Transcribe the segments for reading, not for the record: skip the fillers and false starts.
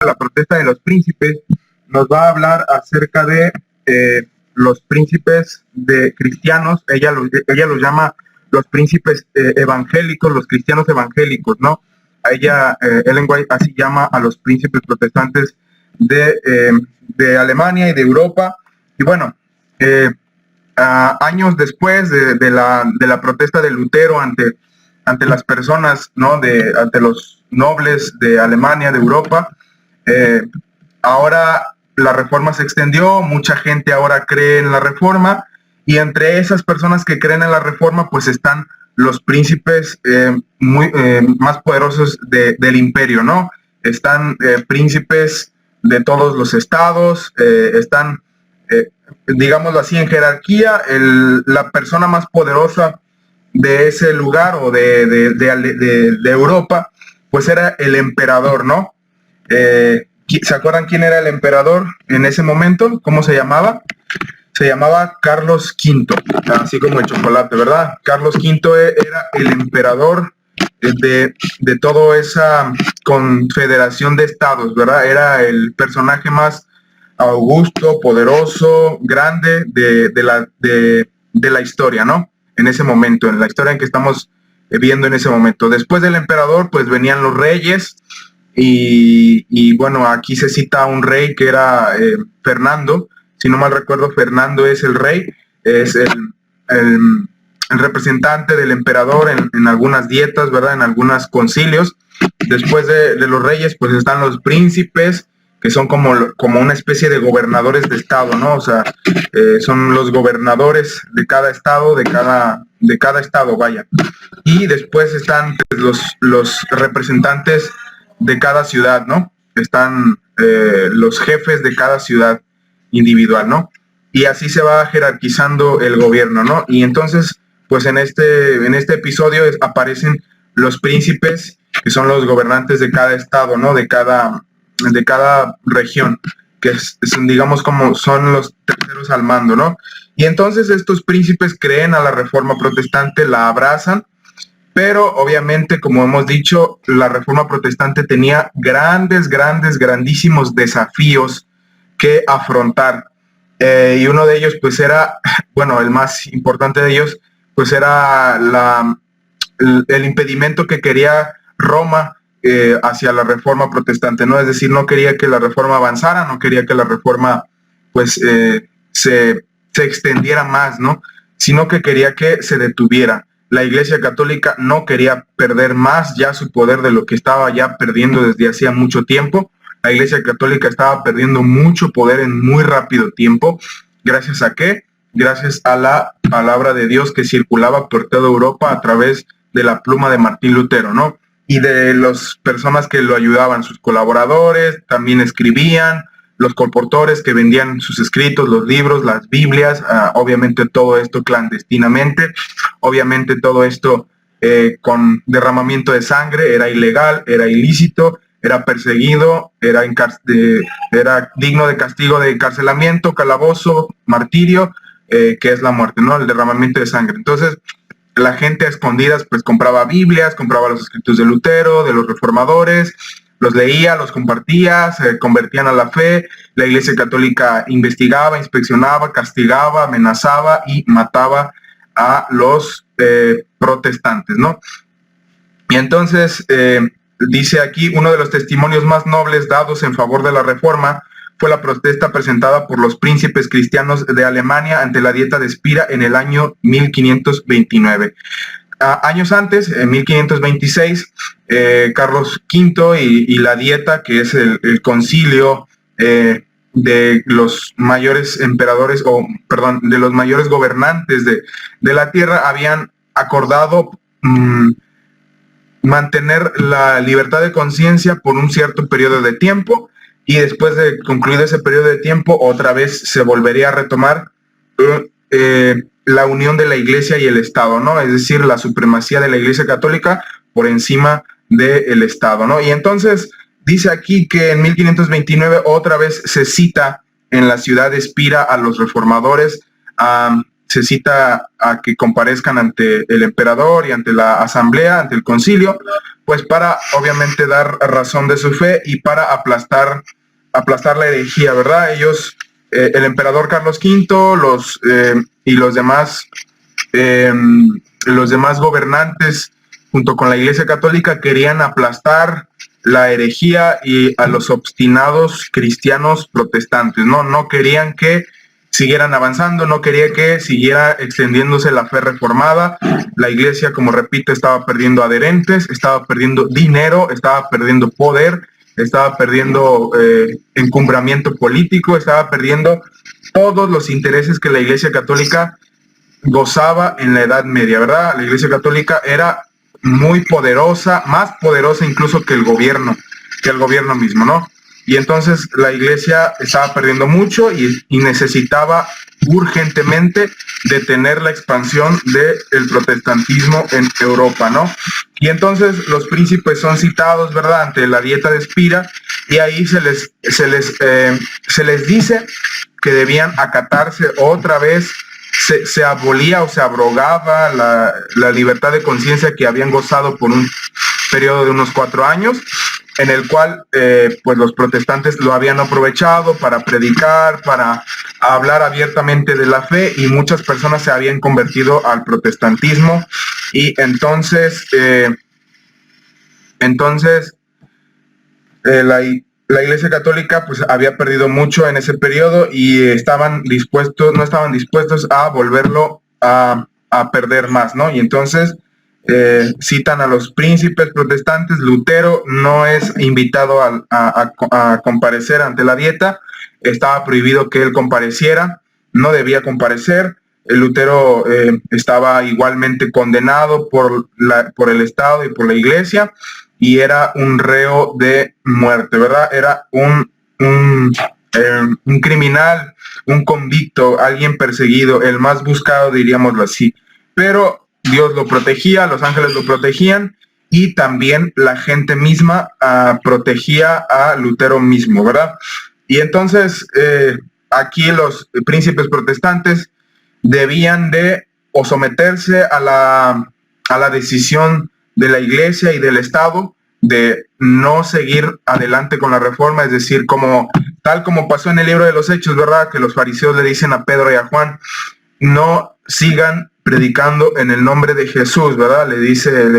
la protesta de los príncipes, nos va a hablar acerca de los príncipes de cristianos. Ella los llama los príncipes evangélicos, los cristianos evangélicos, ¿no? A ella, Ellen White así llama a los príncipes protestantes de Alemania y de Europa. Y bueno, años después de la protesta de Lutero ante las personas, ¿no? Ante los nobles de Alemania, de Europa, ahora la reforma se extendió, mucha gente ahora cree en la reforma, y entre esas personas que creen en la reforma, pues están los príncipes más poderosos del imperio, ¿no? Están príncipes de todos los estados, están, digámoslo así, en jerarquía, la persona más poderosa de ese lugar o de Europa, pues era el emperador, ¿no? ¿Se acuerdan quién era el emperador en ese momento? ¿Cómo se llamaba? Se llamaba Carlos V, así como el chocolate, ¿verdad? Carlos V era el emperador de toda esa confederación de estados, ¿verdad? Era el personaje más augusto, poderoso, grande de la historia, ¿no? En ese momento, en la historia en que estamos viendo en ese momento. Después del emperador, pues venían los reyes, y bueno, aquí se cita un rey que era Fernando. Si no mal recuerdo, Fernando es el rey, es el representante del emperador en algunas dietas, ¿verdad? En algunos concilios. Después de los reyes, pues están los príncipes, que son como una especie de gobernadores de estado, ¿no? O sea, son los gobernadores de cada estado, de cada estado, vaya. Y después están pues, los representantes de cada ciudad, ¿no? Están los jefes de cada ciudad individual, ¿no? Y así se va jerarquizando el gobierno, ¿no? Y entonces, pues en este episodio aparecen los príncipes, que son los gobernantes de cada estado, ¿no? De cada región, que digamos como son los terceros al mando, ¿no? Y entonces estos príncipes creen a la reforma protestante, la abrazan, pero obviamente, como hemos dicho, la reforma protestante tenía grandísimos desafíos que afrontar. Y uno de ellos, pues era, bueno, el más importante de ellos, pues era el impedimento que quería Roma hacia la reforma protestante, ¿no? Es decir, no quería que la reforma avanzara, no quería que la reforma, pues, se extendiera más, ¿no? Sino que quería que se detuviera. La Iglesia Católica no quería perder más ya su poder de lo que estaba ya perdiendo desde hacía mucho tiempo. La Iglesia Católica estaba perdiendo mucho poder en muy rápido tiempo. ¿Gracias a qué? Gracias a la palabra de Dios que circulaba por toda Europa a través de la pluma de Martín Lutero, ¿no? Y de las personas que lo ayudaban, sus colaboradores, también escribían, los colportores que vendían sus escritos, los libros, las Biblias, obviamente todo esto clandestinamente, obviamente todo esto con derramamiento de sangre, era ilegal, era ilícito, era perseguido, era digno de castigo de encarcelamiento, calabozo, martirio, que es la muerte, ¿no? El derramamiento de sangre. Entonces, la gente a escondidas pues compraba Biblias, compraba los escritos de Lutero, de los reformadores, los leía, los compartía, se convertían a la fe. La Iglesia Católica investigaba, inspeccionaba, castigaba, amenazaba y mataba a los protestantes, ¿no? Y entonces, dice aquí, uno de los testimonios más nobles dados en favor de la reforma fue la protesta presentada por los príncipes cristianos de Alemania ante la Dieta de Spira en el año 1529. Años antes, en 1526, Carlos V y la Dieta, que es el concilio de los mayores emperadores, de los mayores gobernantes de la tierra, habían acordado mantener la libertad de conciencia por un cierto periodo de tiempo, y después de concluido ese periodo de tiempo, otra vez se volvería a retomar la unión de la Iglesia y el Estado, ¿no? Es decir, la supremacía de la Iglesia Católica por encima del Estado, ¿no? Y entonces dice aquí que en 1529 otra vez se cita en la ciudad de Spira a los reformadores, se cita a que comparezcan ante el emperador y ante la asamblea, ante el concilio, pues para obviamente dar razón de su fe y para aplastar la herejía, ¿verdad? Ellos, el emperador Carlos V, y los demás gobernantes, junto con la Iglesia Católica, querían aplastar la herejía y a los obstinados cristianos protestantes, ¿no? No querían que siguieran avanzando, no quería que siguiera extendiéndose la fe reformada. La Iglesia, como repito, estaba perdiendo adherentes, estaba perdiendo dinero, estaba perdiendo poder, estaba perdiendo encumbramiento político, estaba perdiendo todos los intereses que la Iglesia Católica gozaba en la Edad Media, ¿verdad? La Iglesia Católica era muy poderosa, más poderosa incluso que el gobierno mismo, ¿no? Y entonces la Iglesia estaba perdiendo mucho y necesitaba urgentemente detener la expansión del protestantismo en Europa, ¿no? Y entonces los príncipes son citados, ¿verdad?, ante la Dieta de Espira, y ahí se les dice que debían acatarse otra vez. Se abolía o se abrogaba la libertad de conciencia que habían gozado por un periodo de unos 4 años, en el cual pues los protestantes lo habían aprovechado para predicar, para hablar abiertamente de la fe, y muchas personas se habían convertido al protestantismo. Y entonces la Iglesia Católica pues había perdido mucho en ese periodo y no estaban dispuestos a volverlo a perder más, ¿no? Y entonces citan a los príncipes protestantes. Lutero no es invitado a comparecer ante la Dieta. Estaba prohibido que él compareciera, no debía comparecer. Lutero estaba igualmente condenado por el Estado y por la Iglesia, y era un reo de muerte, ¿verdad? Era un criminal, un convicto, alguien perseguido, el más buscado, diríamoslo así. Pero Dios lo protegía, los ángeles lo protegían, y también la gente misma protegía a Lutero mismo, ¿verdad? Y entonces aquí los príncipes protestantes debían de o someterse a la decisión de la Iglesia y del Estado de no seguir adelante con la reforma, es decir, tal como pasó en el libro de los Hechos, ¿verdad? Que los fariseos le dicen a Pedro y a Juan, no sigan predicando en el nombre de Jesús, ¿verdad? Les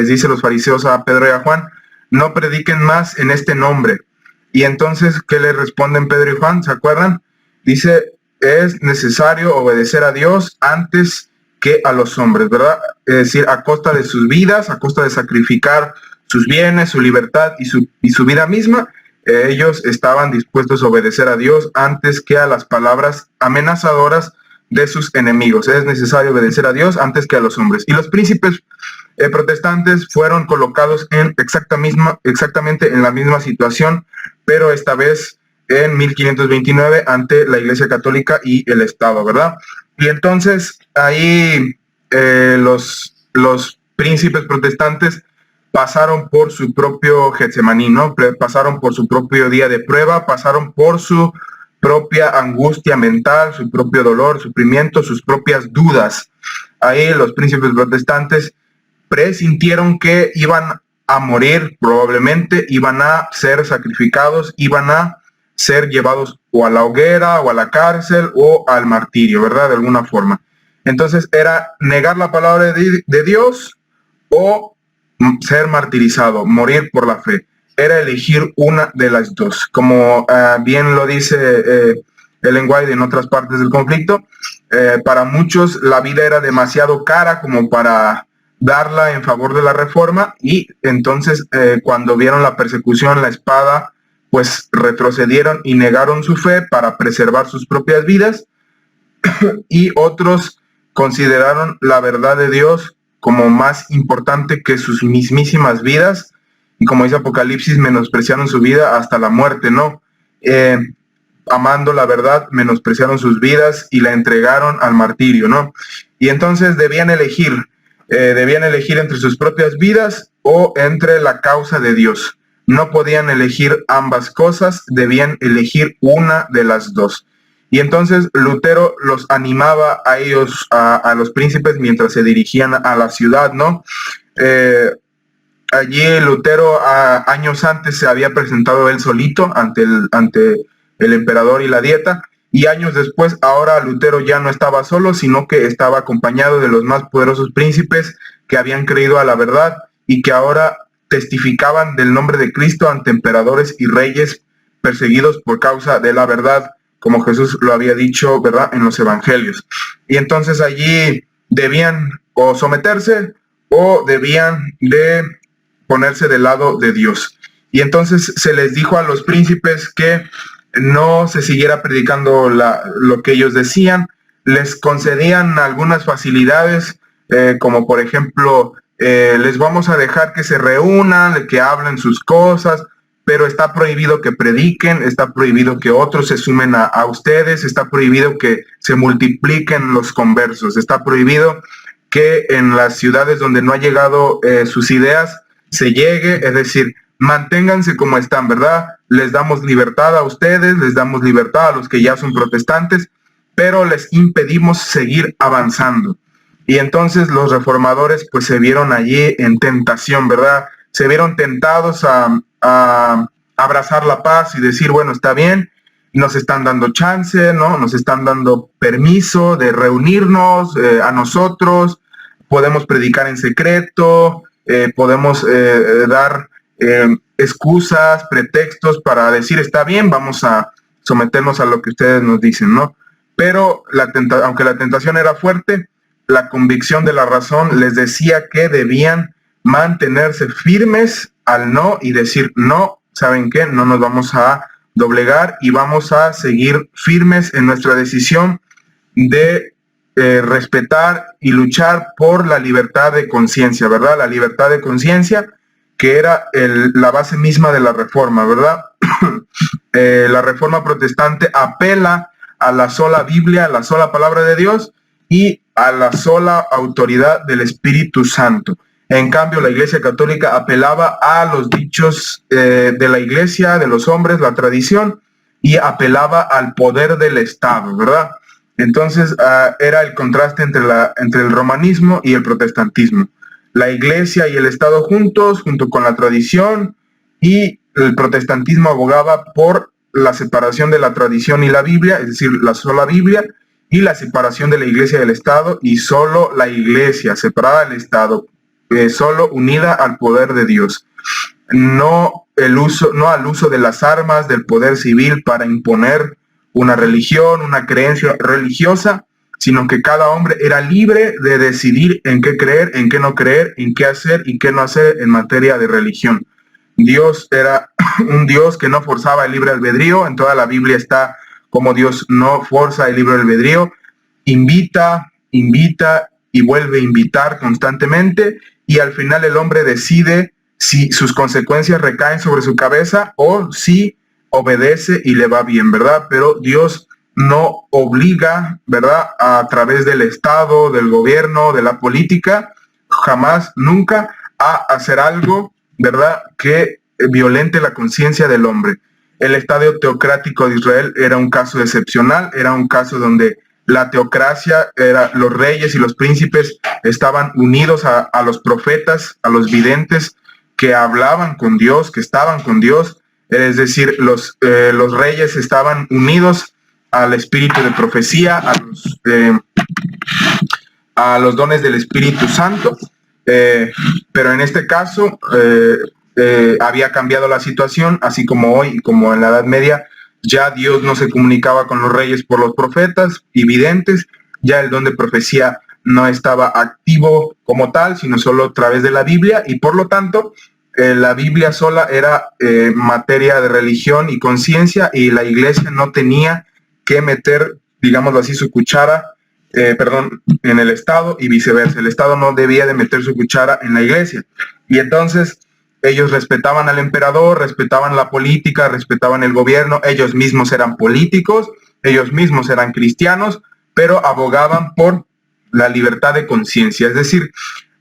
dice los fariseos a Pedro y a Juan, no prediquen más en este nombre. Y entonces, ¿qué le responden Pedro y Juan? ¿Se acuerdan? Dice, es necesario obedecer a Dios antes que a los hombres, ¿verdad? Es decir, a costa de sus vidas, a costa de sacrificar sus bienes, su libertad y su vida misma, ellos estaban dispuestos a obedecer a Dios antes que a las palabras amenazadoras de sus enemigos. Es necesario obedecer a Dios antes que a los hombres. Y los príncipes protestantes fueron colocados exactamente en la misma situación, pero esta vez en 1529 ante la Iglesia Católica y el Estado, ¿verdad? Y entonces ahí los príncipes protestantes pasaron por su propio Getsemaní, ¿no? Pasaron por su propio día de prueba, pasaron por su propia angustia mental, su propio dolor, sufrimiento, sus propias dudas. Ahí los príncipes protestantes presintieron que iban a morir, probablemente iban a ser sacrificados, iban a ser llevados o a la hoguera o a la cárcel o al martirio, ¿verdad? De alguna forma. Entonces era negar la palabra de Dios o ser martirizado, morir por la fe. Era elegir una de las dos. Como bien lo dice Ellen White en otras partes del conflicto, para muchos la vida era demasiado cara como para darla en favor de la reforma, y entonces cuando vieron la persecución, la espada, pues retrocedieron y negaron su fe para preservar sus propias vidas, y otros consideraron la verdad de Dios como más importante que sus mismísimas vidas, y como dice Apocalipsis, menospreciaron su vida hasta la muerte, ¿no? Amando la verdad, menospreciaron sus vidas y la entregaron al martirio, ¿no? Y entonces debían elegir entre sus propias vidas o entre la causa de Dios. No podían elegir ambas cosas, debían elegir una de las dos. Y entonces Lutero los animaba a ellos, a los príncipes, mientras se dirigían a la ciudad, ¿no? Allí Lutero años antes se había presentado él solito ante el emperador y la dieta, y años después ahora Lutero ya no estaba solo, sino que estaba acompañado de los más poderosos príncipes que habían creído a la verdad y que ahora testificaban del nombre de Cristo ante emperadores y reyes perseguidos por causa de la verdad, como Jesús lo había dicho, ¿verdad?, en los evangelios. Y entonces allí debían o someterse o debían de ponerse del lado de Dios. Y entonces se les dijo a los príncipes que no se siguiera predicando lo que ellos decían. Les concedían algunas facilidades, como por ejemplo, les vamos a dejar que se reúnan, que hablen sus cosas, pero está prohibido que prediquen, está prohibido que otros se sumen a ustedes, está prohibido que se multipliquen los conversos, está prohibido que en las ciudades donde no ha llegado sus ideas se llegue, es decir, manténganse como están, ¿verdad? Les damos libertad a ustedes, les damos libertad a los que ya son protestantes, pero les impedimos seguir avanzando. Y entonces los reformadores pues se vieron allí en tentación, ¿verdad? Se vieron tentados a abrazar la paz y decir, bueno, está bien, nos están dando chance, ¿no? Nos están dando permiso de reunirnos a nosotros, podemos predicar en secreto, podemos dar excusas, pretextos para decir, está bien, vamos a someternos a lo que ustedes nos dicen, ¿no? Pero aunque la tentación era fuerte, la convicción de la razón les decía que debían mantenerse firmes al no y decir, no, ¿saben qué? No nos vamos a doblegar y vamos a seguir firmes en nuestra decisión de respetar y luchar por la libertad de conciencia, ¿verdad? La libertad de conciencia, que era la base misma de la reforma, ¿verdad? La reforma protestante apela a la sola Biblia, a la sola palabra de Dios y a la sola autoridad del Espíritu Santo. En cambio, la Iglesia Católica apelaba a los dichos de la Iglesia, de los hombres, la tradición, y apelaba al poder del Estado, ¿verdad? Entonces, era el contraste entre el romanismo y el protestantismo. La Iglesia y el Estado juntos, junto con la tradición, y el protestantismo abogaba por la separación de la tradición y la Biblia, es decir, la sola Biblia, y la separación de la Iglesia y del Estado, y solo la Iglesia, separada del Estado, solo unida al poder de Dios. No al uso de las armas, del poder civil para imponer una religión, una creencia religiosa, sino que cada hombre era libre de decidir en qué creer, en qué no creer, en qué hacer y qué no hacer en materia de religión. Dios era un Dios que no forzaba el libre albedrío. En toda la Biblia está como Dios no forza el libre albedrío, invita y vuelve a invitar constantemente, y al final el hombre decide si sus consecuencias recaen sobre su cabeza o si obedece y le va bien, ¿verdad? Pero Dios no obliga, ¿verdad?, a través del Estado, del gobierno, de la política, jamás, nunca, a hacer algo, ¿verdad?, que violente la conciencia del hombre. El Estado teocrático de Israel era un caso excepcional, era un caso donde la teocracia, los reyes y los príncipes estaban unidos a los profetas, a los videntes que hablaban con Dios, que estaban con Dios, es decir, los reyes estaban unidos al espíritu de profecía, a los dones del Espíritu Santo, pero en este caso había cambiado la situación, así como hoy, como en la Edad Media, ya Dios no se comunicaba con los reyes por los profetas y videntes, ya el don de profecía no estaba activo como tal, sino solo a través de la Biblia, y por lo tanto la Biblia sola era materia de religión y conciencia, y la Iglesia no tenía que meter, digámoslo así, su cuchara, en el Estado, y viceversa. El Estado no debía de meter su cuchara en la Iglesia. Y entonces ellos respetaban al emperador, respetaban la política, respetaban el gobierno, ellos mismos eran políticos, ellos mismos eran cristianos, pero abogaban por la libertad de conciencia. Es decir,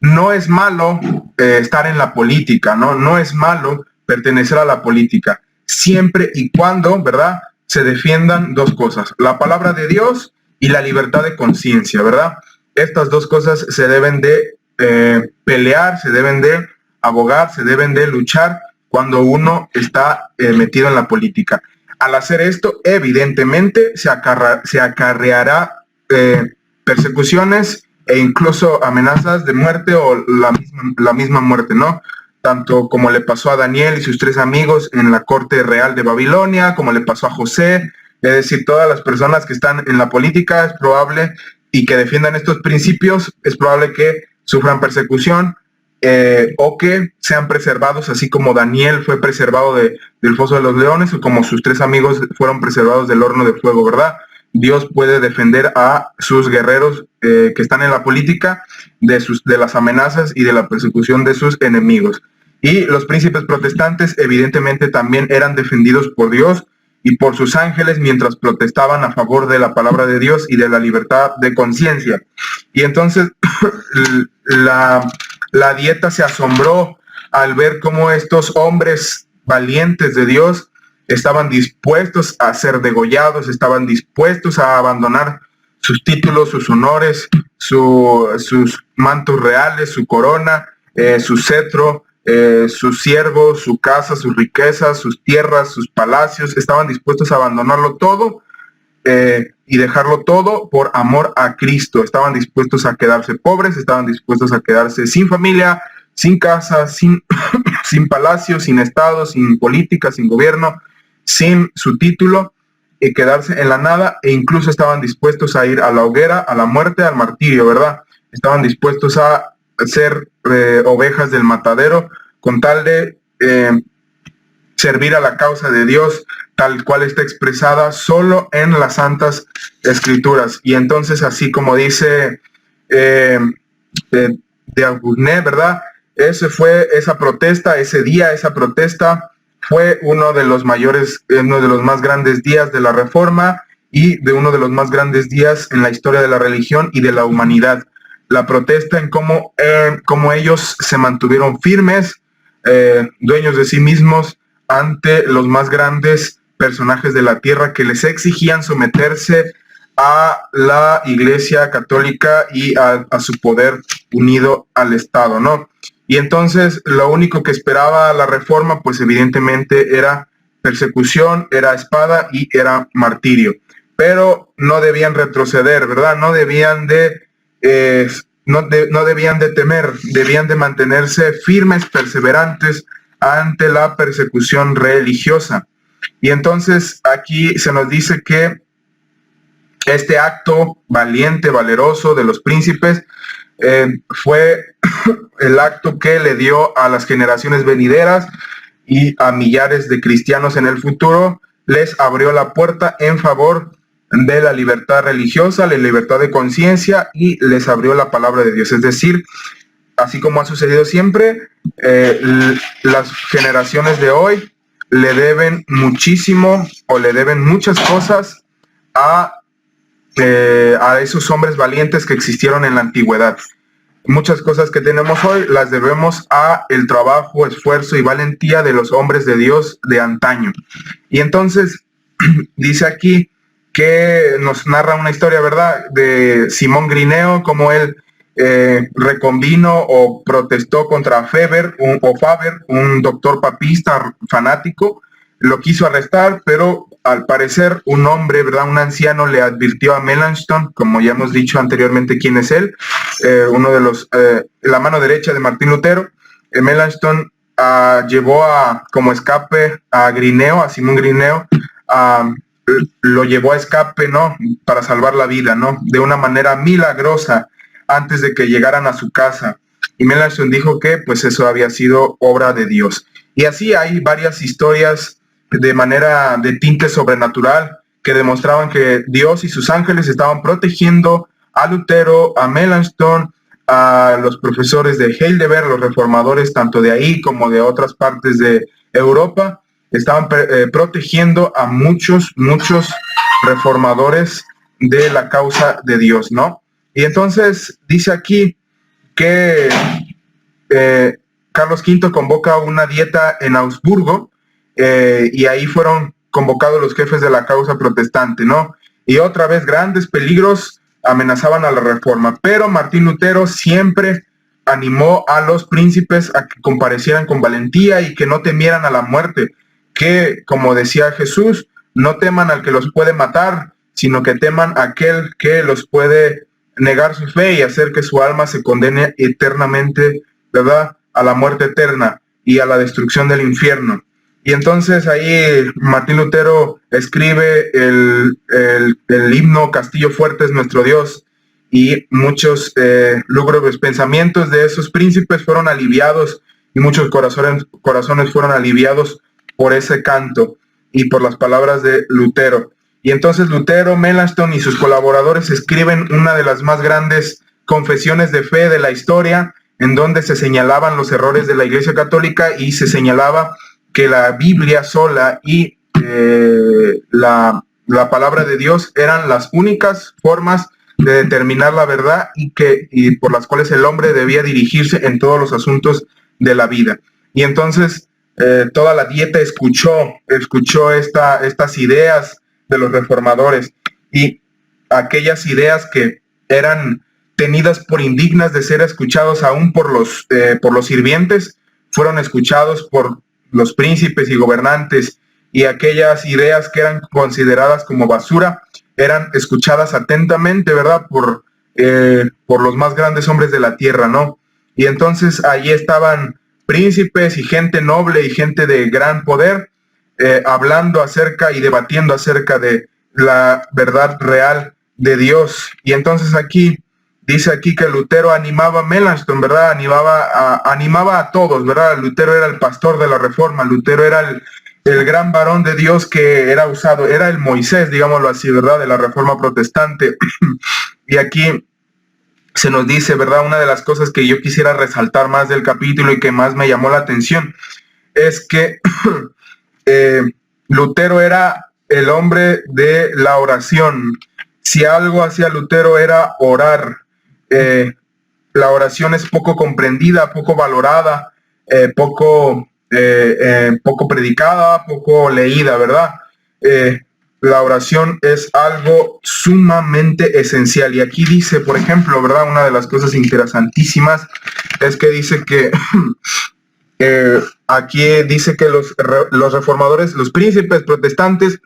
no es malo estar en la política, ¿no? No es malo pertenecer a la política, siempre y cuando, ¿verdad?, se defiendan dos cosas: la palabra de Dios y la libertad de conciencia, ¿verdad? Estas dos cosas se deben de pelear, se deben de abogar, se deben de luchar cuando uno está metido en la política. Al hacer esto, evidentemente se acarreará persecuciones e incluso amenazas de muerte o la misma muerte, ¿no? Tanto como le pasó a Daniel y sus 3 amigos en la corte real de Babilonia, como le pasó a José. Es decir, todas las personas que están en la política es probable, y que defiendan estos principios, es probable que sufran persecución o que sean preservados, así como Daniel fue preservado del foso de los leones, o como sus 3 amigos fueron preservados del horno de fuego, ¿verdad? Dios puede defender a sus guerreros que están en la política de las amenazas y de la persecución de sus enemigos. Y los príncipes protestantes evidentemente también eran defendidos por Dios y por sus ángeles mientras protestaban a favor de la palabra de Dios y de la libertad de conciencia. Y entonces la dieta se asombró al ver cómo estos hombres valientes de Dios estaban dispuestos a ser degollados, estaban dispuestos a abandonar sus títulos, sus honores, sus mantos reales, su corona, su cetro, sus siervos, su casa, sus riquezas, sus tierras, sus palacios. Estaban dispuestos a abandonarlo todo y dejarlo todo por amor a Cristo. Estaban dispuestos a quedarse pobres, estaban dispuestos a quedarse sin familia, sin casa, sin palacio, sin estado, sin política, sin gobierno, sin su título, y quedarse en la nada, e incluso estaban dispuestos a ir a la hoguera, a la muerte, al martirio, ¿verdad? Estaban dispuestos a ser ovejas del matadero con tal de servir a la causa de Dios, tal cual está expresada solo en las Santas Escrituras. Y entonces, así como dice de Auguste, ¿verdad? Esa protesta fue uno de los más grandes días de la Reforma y de uno de los más grandes días en la historia de la religión y de la humanidad. La protesta en cómo ellos se mantuvieron firmes, dueños de sí mismos, ante los más grandes personajes de la tierra que les exigían someterse a la Iglesia Católica y a su poder unido al Estado, ¿no? Y entonces lo único que esperaba la Reforma, pues evidentemente era persecución, era espada y era martirio. Pero no debían retroceder, ¿verdad? No debían de temer, debían de mantenerse firmes, perseverantes ante la persecución religiosa. Y entonces aquí se nos dice que este acto valiente, valeroso de los príncipes fue el acto que le dio a las generaciones venideras y a millares de cristianos en el futuro, les abrió la puerta en favor de la libertad religiosa, la libertad de conciencia, y les abrió la palabra de Dios. Es decir, así como ha sucedido siempre, las generaciones de hoy le deben muchísimo, o le deben muchas cosas a esos hombres valientes que existieron en la antigüedad. Muchas cosas que tenemos hoy las debemos a el trabajo, esfuerzo y valentía de los hombres de Dios de antaño. Y entonces dice aquí que nos narra una historia, ¿verdad?, de Simón Grineo, como él reconvino o protestó contra Faber, un doctor papista fanático. Lo quiso arrestar, pero al parecer un hombre, ¿verdad?, un anciano, le advirtió a Melanchthon, como ya hemos dicho anteriormente quién es él, uno de la mano derecha de Martín Lutero. Melanchthon llevó como escape a Grineo, a Simón Grineo, lo llevó a escape, ¿no?, para salvar la vida, ¿no?, de una manera milagrosa, antes de que llegaran a su casa. Y Melanchthon dijo que pues eso había sido obra de Dios. Y así hay varias historias de tinte sobrenatural que demostraban que Dios y sus ángeles estaban protegiendo a Lutero, a Melanchthon, a los profesores de Heidelberg, los reformadores tanto de ahí como de otras partes de Europa. Estaban protegiendo a muchos reformadores de la causa de Dios, ¿no? Y entonces dice aquí que Carlos V convoca una dieta en Augsburgo, y ahí fueron convocado los jefes de la causa protestante, ¿no? Y otra vez grandes peligros amenazaban a la reforma, pero Martín Lutero siempre animó a los príncipes a que comparecieran con valentía y que no temieran a la muerte, que, como decía Jesús, no teman al que los puede matar, sino que teman a aquel que los puede negar su fe y hacer que su alma se condene eternamente, ¿verdad?, a la muerte eterna y a la destrucción del infierno. Y entonces ahí Martín Lutero escribe el himno Castillo fuerte es nuestro Dios, y muchos lúgubres pensamientos de esos príncipes fueron aliviados y muchos corazones fueron aliviados por ese canto y por las palabras de Lutero. Y entonces Lutero, Melanchthon y sus colaboradores escriben una de las más grandes confesiones de fe de la historia, en donde se señalaban los errores de la Iglesia Católica y se señalaba que la Biblia sola y la palabra de Dios eran las únicas formas de determinar la verdad y por las cuales el hombre debía dirigirse en todos los asuntos de la vida. Y entonces toda la dieta escuchó estas ideas de los reformadores, y aquellas ideas que eran tenidas por indignas de ser escuchados aún por los sirvientes, fueron escuchados por los príncipes y gobernantes, y aquellas ideas que eran consideradas como basura eran escuchadas atentamente, ¿verdad?, por los más grandes hombres de la tierra, ¿no? Y entonces allí estaban príncipes y gente noble y gente de gran poder, hablando acerca y debatiendo acerca de la verdad real de Dios. Y entonces dice aquí que Lutero animaba a Melanchthon, ¿verdad? Animaba a todos, ¿verdad? Lutero era el pastor de la Reforma, Lutero era el gran varón de Dios que era usado, era el Moisés, digámoslo así, ¿verdad?, de la Reforma protestante. Y aquí se nos dice, ¿verdad?, una de las cosas que yo quisiera resaltar más del capítulo y que más me llamó la atención, es que Lutero era el hombre de la oración. Si algo hacía Lutero era orar. La oración es poco comprendida, poco valorada, poco predicada, poco leída, ¿verdad? La oración es algo sumamente esencial. Y aquí dice, por ejemplo, ¿verdad?, una de las cosas interesantísimas es que dice que aquí dice que los reformadores, los príncipes protestantes,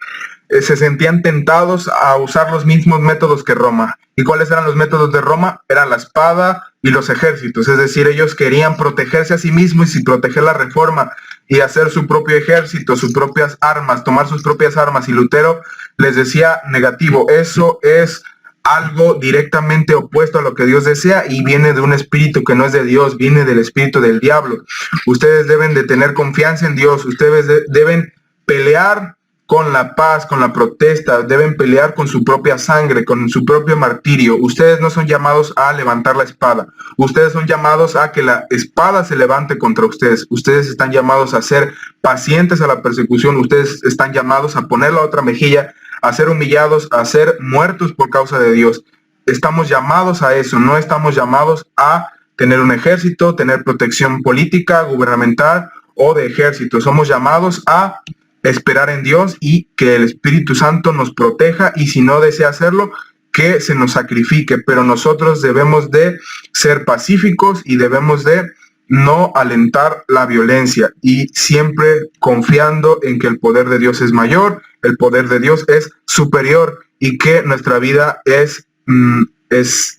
se sentían tentados a usar los mismos métodos que Roma. ¿Y cuáles eran los métodos de Roma? Eran la espada y los ejércitos. Es decir, ellos querían protegerse a sí mismos y proteger la Reforma y hacer su propio ejército, sus propias armas, tomar sus propias armas. Y Lutero les decía negativo. Eso es algo directamente opuesto a lo que Dios desea y viene de un espíritu que no es de Dios, viene del espíritu del diablo. Ustedes deben de tener confianza en Dios, ustedes deben pelear con la paz, con la protesta, deben pelear con su propia sangre, con su propio martirio. Ustedes no son llamados a levantar la espada, ustedes son llamados a que la espada se levante contra ustedes. Ustedes están llamados a ser pacientes a la persecución, ustedes están llamados a poner la otra mejilla, a ser humillados, a ser muertos por causa de Dios. Estamos llamados a eso, no estamos llamados a tener un ejército, tener protección política, gubernamental o de ejército. Somos llamados a esperar en Dios y que el Espíritu Santo nos proteja, y si no desea hacerlo, que se nos sacrifique. Pero nosotros debemos de ser pacíficos y debemos de no alentar la violencia, y siempre confiando en que el poder de Dios es mayor, el poder de Dios es superior, y que nuestra vida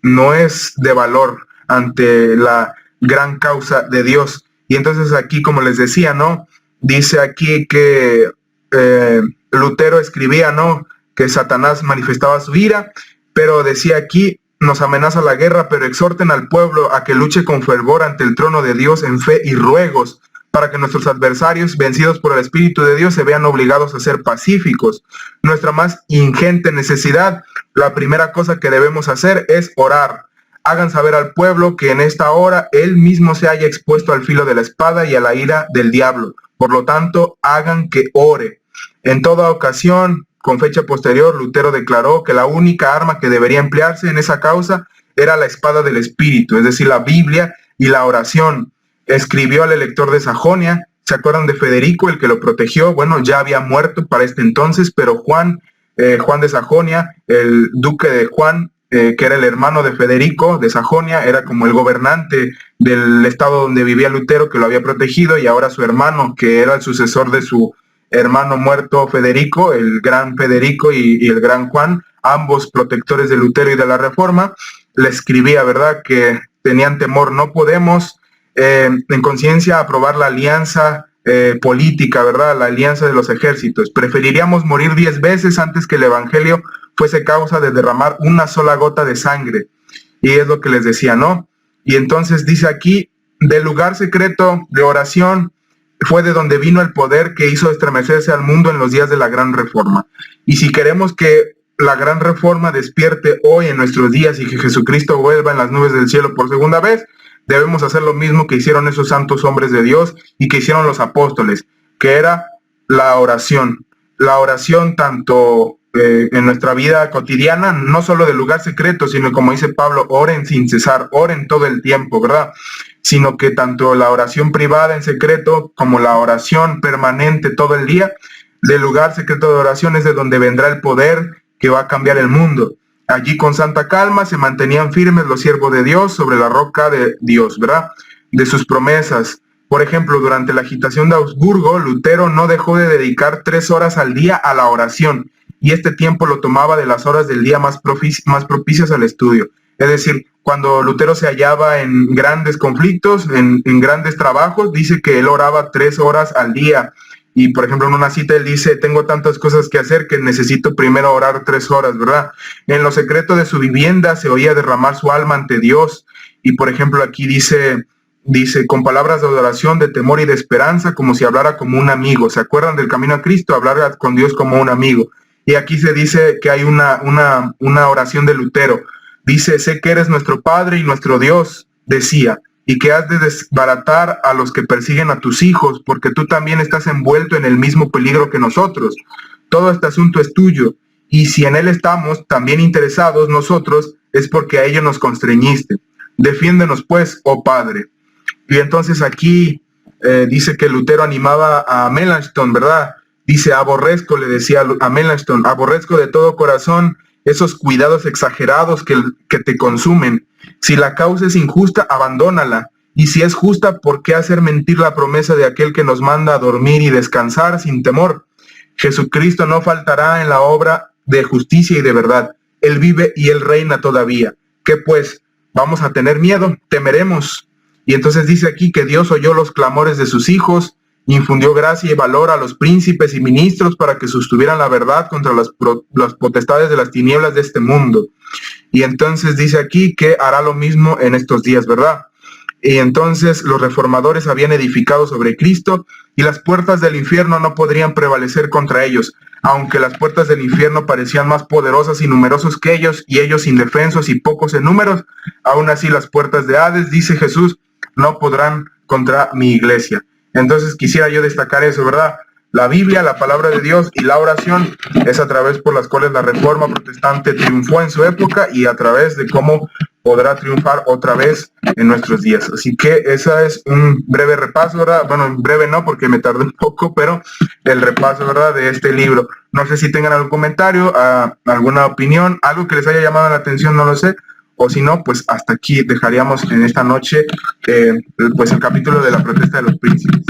no es de valor ante la gran causa de Dios. Y entonces aquí, como les decía, ¿no?, dice aquí que Lutero escribía, ¿no?, que Satanás manifestaba su ira, pero decía aquí, nos amenaza la guerra, pero exhorten al pueblo a que luche con fervor ante el trono de Dios en fe y ruegos, para que nuestros adversarios, vencidos por el Espíritu de Dios, se vean obligados a ser pacíficos. Nuestra más ingente necesidad, la primera cosa que debemos hacer es orar. Hagan saber al pueblo que en esta hora él mismo se haya expuesto al filo de la espada y a la ira del diablo. Por lo tanto, hagan que ore. En toda ocasión, con fecha posterior, Lutero declaró que la única arma que debería emplearse en esa causa era la espada del Espíritu, es decir, la Biblia y la oración. Escribió al elector de Sajonia: ¿Se acuerdan de Federico, el que lo protegió? Bueno, ya había muerto para este entonces, pero Juan de Sajonia, el duque de Juan, que era el hermano de Federico de Sajonia, era como el gobernante del estado donde vivía Lutero, que lo había protegido, y ahora su hermano, que era el sucesor de su hermano muerto Federico, el gran Federico y el gran Juan, ambos protectores de Lutero y de la Reforma, le escribía, ¿verdad?, que tenían temor. No podemos en conciencia aprobar la alianza política, ¿verdad?, la alianza de los ejércitos. Preferiríamos morir 10 veces antes que el evangelio fuese causa de derramar una sola gota de sangre. Y es lo que les decía, ¿no? Y entonces dice aquí, del lugar secreto de oración fue de donde vino el poder que hizo estremecerse al mundo en los días de la Gran Reforma. Y si queremos que la Gran Reforma despierte hoy en nuestros días y que Jesucristo vuelva en las nubes del cielo por segunda vez, debemos hacer lo mismo que hicieron esos santos hombres de Dios y que hicieron los apóstoles, que era la oración. La oración tanto en nuestra vida cotidiana, no solo del lugar secreto, sino como dice Pablo, oren sin cesar, oren todo el tiempo, ¿verdad? Sino que tanto la oración privada en secreto como la oración permanente todo el día, del lugar secreto de oración es de donde vendrá el poder que va a cambiar el mundo. Allí con santa calma se mantenían firmes los siervos de Dios sobre la roca de Dios, ¿verdad?, de sus promesas. Por ejemplo, durante la agitación de Augsburgo, Lutero no dejó de dedicar 3 horas al día a la oración, y este tiempo lo tomaba de las horas del día más propicias al estudio. Es decir, cuando Lutero se hallaba en grandes conflictos, en grandes trabajos, dice que él oraba 3 horas al día. Y, por ejemplo, en una cita él dice, tengo tantas cosas que hacer que necesito primero orar 3 horas, ¿verdad? En lo secreto de su vivienda se oía derramar su alma ante Dios. Y, por ejemplo, aquí dice, con palabras de adoración, de temor y de esperanza, como si hablara como un amigo. ¿Se acuerdan del camino a Cristo? Hablar con Dios como un amigo. Y aquí se dice que hay una oración de Lutero. Dice, sé que eres nuestro Padre y nuestro Dios, decía, y que has de desbaratar a los que persiguen a tus hijos, porque tú también estás envuelto en el mismo peligro que nosotros. Todo este asunto es tuyo, y si en él estamos también interesados nosotros, es porque a ello nos constreñiste. Defiéndenos pues, oh Padre. Y entonces aquí dice que Lutero animaba a Melanchthon, ¿verdad? Dice, aborrezco, le decía a Melanchthon, aborrezco de todo corazón esos cuidados exagerados que te consumen. Si la causa es injusta, abandónala. Y si es justa, ¿por qué hacer mentir la promesa de aquel que nos manda a dormir y descansar sin temor? Jesucristo no faltará en la obra de justicia y de verdad. Él vive y Él reina todavía. ¿Qué pues? ¿Vamos a tener miedo? ¿Temeremos? Y entonces dice aquí que Dios oyó los clamores de sus hijos, infundió gracia y valor a los príncipes y ministros para que sostuvieran la verdad contra las potestades de las tinieblas de este mundo. Y entonces dice aquí que hará lo mismo en estos días, ¿verdad? Y entonces los reformadores habían edificado sobre Cristo y las puertas del infierno no podrían prevalecer contra ellos, aunque las puertas del infierno parecían más poderosas y numerosos que ellos, y ellos indefensos y pocos en números, aún así las puertas de Hades, dice Jesús, no podrán contra mi iglesia. Entonces quisiera yo destacar eso, ¿verdad? La Biblia, la palabra de Dios y la oración es a través por las cuales la Reforma Protestante triunfó en su época y a través de cómo podrá triunfar otra vez en nuestros días. Así que esa es un breve repaso, ¿verdad? Bueno, breve no, porque me tardé un poco, pero el repaso, ¿verdad?, de este libro. No sé si tengan algún comentario, alguna opinión, algo que les haya llamado la atención, no lo sé. O si no, pues hasta aquí dejaríamos en esta noche pues el capítulo de la protesta de los príncipes.